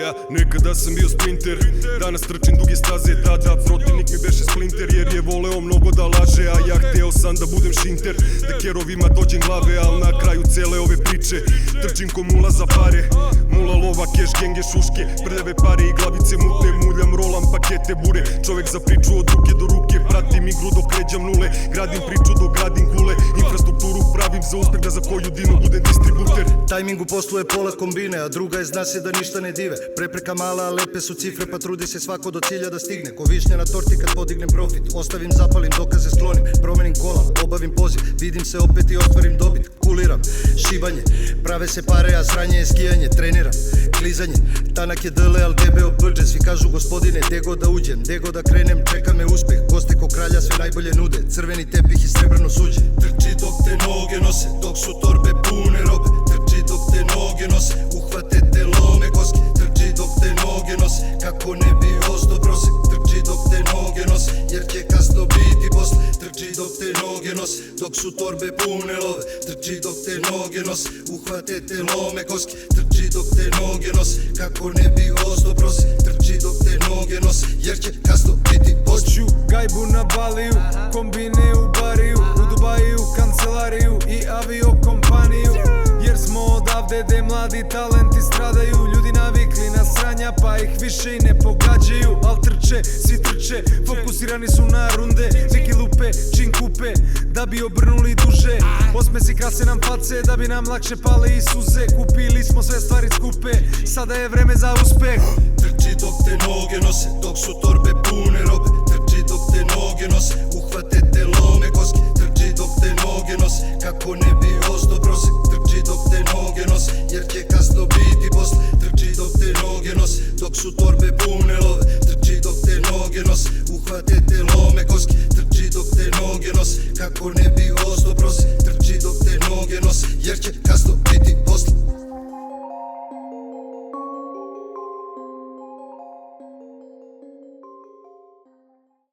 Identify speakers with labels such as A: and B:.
A: Ja, nekada sam bio sprinter, danas trčim duge staze. Tada protivnik mi beše splinter, jer je voleo mnogo da laže. A ja hteo sam da budem šinter, da kerovima dođem glave. Al na kraju cele ove priče trčim ko mula za pare. Mula, lova, keš, genge, šuške, prljave pare i glavice mutne. Muljam, rolam pakete bure, čovek za priču od ruke do ruke. Pratim igru dok ređam nule, gradim priču dok gradim kule. Infrastrukturu pravim za uspeh, da za koju dinu budem distributer.
B: Tajming u poslu je pola kombine, a druga je zna se da ništa ne dive. Prepreka mala, a lepe su cifre, pa trudi se svako do cilja da stigne. Ko višnja na torti kad podignem profit, ostavim, zapalim, dokaze sklonim. Promenim kola, obavim poziv, vidim se opet i ostvarim dobit. Kuliram, šibanje, prave se pare, a sranje je skijanje. Treniram, klizanje, tanak je dele, al debeo brđe. Svi kažu gospodine, gde god da uđem, gde god da krenem, čeka me uspeh. Goste ko kralja sve najbolje nude, crveni tepih i srebrno suđe. Trči dok te noge nose, dok su torbe pune robe. Trči dok te noge nose, uhvate te lome koske. Trči dok te noge nose, kako ne bi ostao prosek. Trči dok te noge nose, jer će kasno biti posle. Trči dok te noge nose, dok su torbe pune love. Trči dok te noge nose, uhvate te lome koske. Trči dok te noge nose, kako ne bi ostao prosek. Trči dok te noge nose, jer će kasno biti posle.
C: Hoću gajbu na Baliju, kombine u bariju, u Dubaju, kancelariju i aviokompaniju. Jer smo odavde gde mladi talenti stradaju. Ljudi navikli na sranja pa ih više i ne pogađaju. Al trče, svi trče, fokusirani su na runde. Neki lupe, čin kupe, da bi obrnuli duže. Osmesi krase nam face, da bi nam lakše pale i suze. Kupili smo sve stvari skupe, sada je vreme za uspeh.
B: Trči dok te noge nose, dok su torbe pune robe. Trči dok te noge nose, uhvate te lome koske. Trči dok te noge nose, kako ne bi ostao prosek. Trči dok te noge nose, jer će kasno biti posle. Trči dok te noge nose, dok su torbe pune love. Trči dok te noge nose, uhvate te lome koske. Trči dok te noge nose, kako ne bi ostao prosek. Trči dok te noge nose, jer će kasno biti posle.